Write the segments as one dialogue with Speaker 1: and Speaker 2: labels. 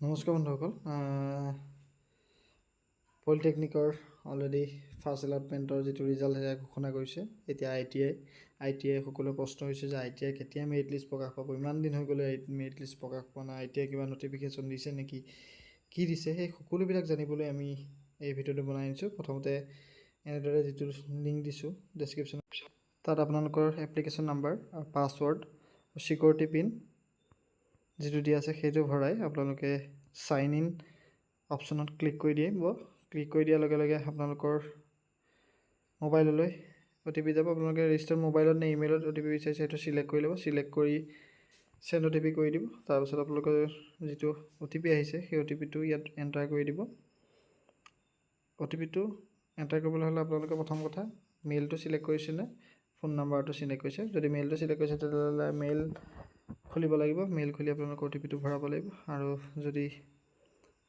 Speaker 1: নমস্কাৰ বন্ধুসকল। পলিটেকনিকৰ already first এলটমেণ্টৰ যিটো ৰিজাল্ট সেয়া ঘোষণা কৰিছে। এতিয়া আই টি আই সকলো প্ৰশ্ন হৈছে যে আই টি আই কেতিয়া মেৰিট লিষ্ট প্ৰকাশ পাব। ইমান দিন হৈ গ'লে মেৰিট লিষ্ট প্ৰকাশ পোৱা নাই। আই টি আই কিবা নটিফিকেশ্যন দিছে নেকি, কি দিছে, সেই সকলোবিলাক জানিবলৈ আমি এই ভিডিঅ'টো বনাই আনিছোঁ। প্ৰথমতে এনেদৰে যিটো লিংক দিছোঁ ডেছক্ৰিপশ্যনত, তাত আপোনালোকৰ application number, password, security pin যিটো দিয়া আছে সেইটো ভৰাই আপোনালোকে চাইন ইন অপশ্যনত ক্লিক কৰি দিব। ক্লিক কৰি দিয়াৰ লগে লগে আপোনালোকৰ মোবাইললৈ OTP যাব। আপোনালোকে ৰেজিষ্টাৰ মোবাইলত নে ইমেইলত OTP বিচাৰিছে সেইটো চিলেক্ট কৰি ল'ব। চিলেক্ট কৰি চেণ্ড OTP কৰি দিব। তাৰপিছত আপোনালোকৰ যিটো OTP আহিছে সেই OTPটো ইয়াত এণ্টাৰ কৰি দিব। OTPটো এণ্টাৰ কৰিবলৈ হ'লে আপোনালোকে প্ৰথম কথা মেইলটো চিলেক্ট কৰিছেনে ফোন নাম্বাৰটো চিলেক্ট কৰিছে। যদি মেইলটো চিলেক্ট কৰিছে তেতিয়াহ'লে মেইল খুলিব লাগিব। মেইল খুলি আপোনালোকৰ OTPটো ভৰাব লাগিব। আৰু যদি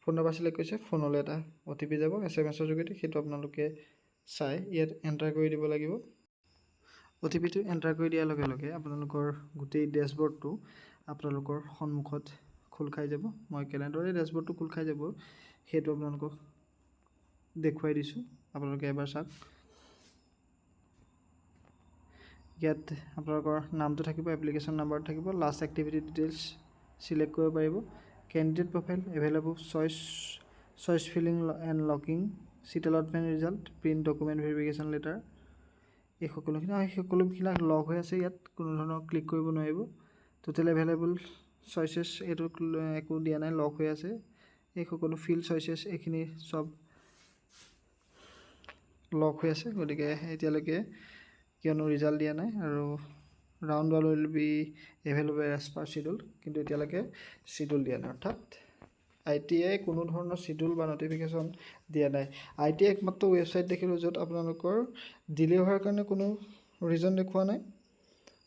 Speaker 1: ফোন নাম্বাৰ চিলেক্ট কৰিছে ফোনলৈ এটা OTP যাব SMS যোগেদি, সেইটো আপোনালোকে চাই ইয়াত এণ্টাৰ কৰি দিব লাগিব। OTPটো এণ্টাৰ কৰি দিয়াৰ লগে লগে আপোনালোকৰ গোটেই ডেছবৰ্ডটো আপোনালোকৰ সন্মুখত খোল খাই যাব। মই কেনেদৰে ডেছবৰ্ডটো খোল খাই যাব সেইটো আপোনালোকক দেখুৱাই দিছোঁ, আপোনালোকে এবাৰ চাওক। ইয়াত আপোনালোকৰ নামটো থাকিব, এপ্লিকেশ্যন নাম্বাৰ থাকিব, লাষ্ট এক্টিভিটি ডিটেইলছ চিলেক্ট কৰিব পাৰিব। Candidate profile available, choice filling and locking, seat allotment result, print document verification letter, এই সকলোবিলাক লক হৈ আছে। ইয়াত কোনো ধৰণৰ ক্লিক কৰিব নোৱাৰিব। টোটেল এভেইলেবল চইচেছ এইটো একো দিয়া নাই, লক হৈ আছে। এই সকলো ফিল্ড চইচেছ এইখিনি চব লক হৈ আছে, গতিকে এতিয়ালৈকে কিয়নো ৰিজাল্ট দিয়া নাই। আৰু round one will be available as per schedule, কিন্তু এতিয়ালৈকে চিডিউল দিয়া নাই। অৰ্থাৎ আই টি আই কোনো ধৰণৰ চিডিউল বা নটিফিকেশ্যন দিয়া নাই। আই টি আই একমাত্ৰ ৱেবছাইট দেখিলোঁ য'ত আপোনালোকৰ ডিলে হোৱাৰ কাৰণে কোনো ৰিজন দেখুওৱা নাই।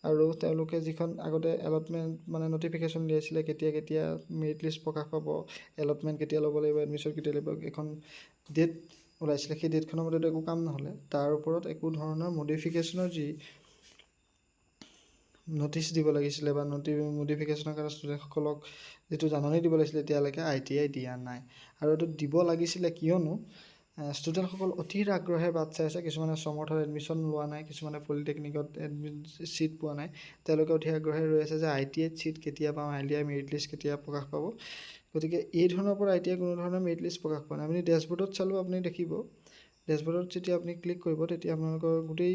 Speaker 1: আৰু তেওঁলোকে যিখন আগতে এলটমেণ্ট মানে নটিফিকেশ্যন দিয়াইছিলে কেতিয়া মেৰিট লিষ্ট প্ৰকাশ পাব, এলটমেণ্ট কেতিয়া ল'ব লাগিব, এডমিশ্যন কেতিয়া লাগিব, এখন ডেট ওলাইছিলে, সেই ডেটখনৰ মতেতো একো কাম নহ'লে। তাৰ ওপৰত একো ধৰণৰ মডিফিকেশ্যনৰ যি নটিচ দিব লাগিছিলে বা মডিফিকেশ্যনৰ কাৰণে ষ্টুডেণ্টসকলক যিটো জাননী দিব লাগিছিলে এতিয়ালৈকে আই টি আই দিয়া নাই। আৰু এইটো দিব লাগিছিলে কিয়নো ষ্টুডেণ্টসকল অধীৰ আগ্ৰহে বাট চাই আছে। কিছুমানে সমৰ্থত এডমিশ্যন লোৱা নাই, কিছুমানে পলিটেকনিকত ছিট পোৱা নাই। তেওঁলোকে অধীৰ আগ্ৰহে ৰৈ আছে যে আই টি আইত ছিট কেতিয়া পাম, I T I merit list কেতিয়া প্ৰকাশ পাব। গতিকে এই ধৰণৰ পৰা আই টি আই কোনো ধৰণৰ মেৰিট লিষ্ট প্ৰকাশ পোৱা নাই। আপুনি ডেছবৰ্ডত চালেও আপুনি দেখিব, ডেছবৰ্ডত যেতিয়া আপুনি ক্লিক কৰিব তেতিয়া আপোনালোকৰ গোটেই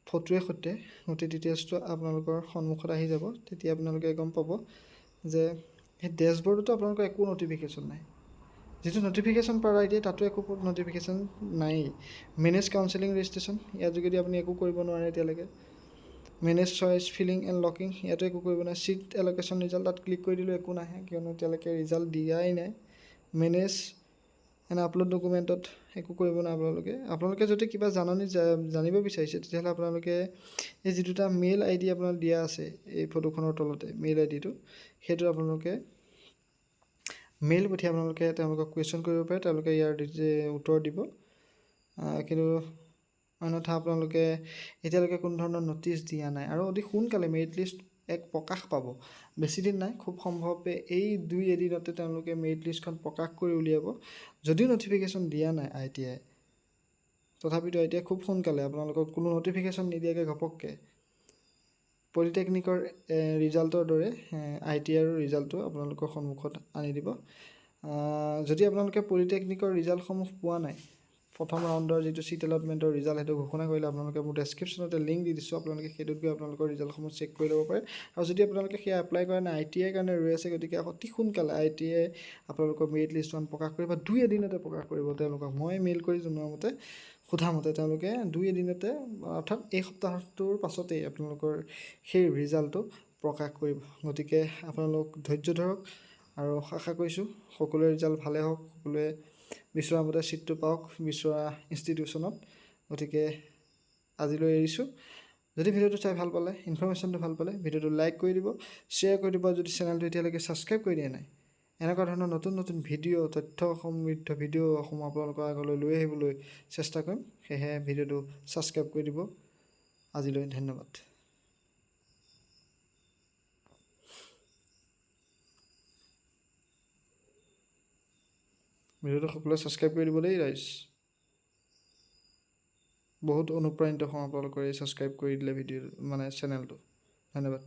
Speaker 1: ফটোৱে সৈতে গোটেই ডিটেইলছটো আপোনালোকৰ সন্মুখত আহি যাব। তেতিয়া আপোনালোকে গম পাব যে সেই ডেছবৰ্ডতো আপোনালোকৰ একো নটিফিকেশ্যন নাই। যিটো notification per I T I তাতো একো নটিফিকেশ্যন নায়েই। মেনেজ কাউন্সেলিং ৰেজিষ্ট্ৰেশ্যন ইয়াৰ যোগেদি আপুনি একো কৰিব নোৱাৰে এতিয়ালৈকে। Manage choice filling and locking ইয়াতো একো কৰিব নাই। চিট এল'কেশ্যন ৰিজাল্ট তাত ক্লিক কৰি দিলেও একো নাহে, কিয়নো এতিয়ালৈকে ৰিজাল্ট দিয়াই নাই। মেনেজ এণ্ড আপলোড ডকুমেণ্টত একো কৰিব নাই আপোনালোকে যদি কিবা জানিব বিচাৰিছে তেতিয়াহ'লে আপোনালোকে এই যি দুটা মেইল আই ডি আপোনাৰ দিয়া আছে এই ফটোখনৰ তলতে মেইল আই ডিটো, সেইটো আপোনালোকে মেইল পঠিয়াই আপোনালোকে তেওঁলোকক কুৱেশ্যন কৰিব পাৰে, তেওঁলোকে ইয়াৰ উত্তৰ দিব। কিন্তু অন্যথা আপোনালোকে এতিয়ালৈকে কোনো ধৰণৰ নটিচ দিয়া নাই। আৰু অতি সোনকালে মেৰিট লিষ্ট প্ৰকাশ পাব, বেছিদিন নাই, খুব সম্ভৱে এই 2 এদিনতে তেওঁলোকে মেৰিট লিষ্টখন প্ৰকাশ কৰি উলিয়াব। যদিও নটিফিকেশ্যন দিয়া নাই আই টি আই, তথাপিতো আই টি আই খুব সোনকালে আপোনালোকক কোনো নটিফিকেশ্যন নিদিয়াকৈ ঘপককৈ পলিটেকনিকৰ ৰিজাল্টৰ দৰে আই টি আইৰ ৰিজাল্টটো আপোনালোকৰ সন্মুখত আনি দিব। যদি আপোনালোকে পলিটেকনিকৰ ৰিজাল্টসমূহ পোৱা নাই, প্ৰথম ৰাউণ্ডৰ যিটো চিট এলটমেণ্টৰ ৰিজাল্ট সেইটো ঘোষণা কৰিলে আপোনালোকে মোৰ ডেছক্ৰিপশ্যনতে লিংক দি দিছোঁ, আপোনালোকে সেইটোত গৈ আপোনালোকৰ ৰিজাল্টসমূহ চেক কৰি ল'ব পাৰে। আৰু যদি আপোনালোকে সেয়া এপ্লাই কৰা নাই, আই টি আইৰ কাৰণে ৰৈ আছে, গতিকে অতি সোনকালে আই টি আই আপোনালোকৰ মেৰিট লিষ্টখন প্ৰকাশ কৰিব, 2 এদিনতে প্ৰকাশ কৰিব। তেওঁলোকক মই মেইল কৰি জনোৱা মতে, সোধা মতে তেওঁলোকে 2 এদিনতে অৰ্থাৎ এই সপ্তাহটোৰ পাছতেই আপোনালোকৰ সেই ৰিজাল্টটো প্ৰকাশ কৰিব। গতিকে আপোনালোক ধৈৰ্য ধৰক আৰু আশা কৰিছোঁ সকলোৰে ৰিজাল্ট ভালে হওক, সকলোৱে বিচৰা মতে ছিটটো পাওক বিচৰা ইনষ্টিটিউশ্যনত। গতিকে আজিলৈ এৰিছোঁ। যদি ভিডিঅ'টো চাই ভাল পালে, ইনফৰমেশ্যনটো ভাল পালে, ভিডিঅ'টো লাইক কৰি দিব, শ্বেয়াৰ কৰি দিব। যদি চেনেলটো এতিয়ালৈকে ছাবস্ক্ৰাইব কৰি দিয়া নাই, এনেকুৱা ধৰণৰ নতুন ভিডিঅ' তথ্য সমৃদ্ধ ভিডিঅ'সমূহ আপোনালোকৰ আগলৈ লৈ আহিবলৈ চেষ্টা কৰিম। সেয়েহে ভিডিঅ'টো ছাবস্ক্ৰাইব কৰি দিব। আজিলৈ ধন্যবাদ। ভিডিঅ'টো সকলোৱে ছাবস্ক্ৰাইব কৰি দিব দেই ৰাইজ। বহুত অনুপ্ৰাণিত হওঁ আপোনালোকৰ এই ছাবস্ক্ৰাইব কৰি দিলে ভিডিঅ' মানে চেনেলটো। ধন্যবাদ।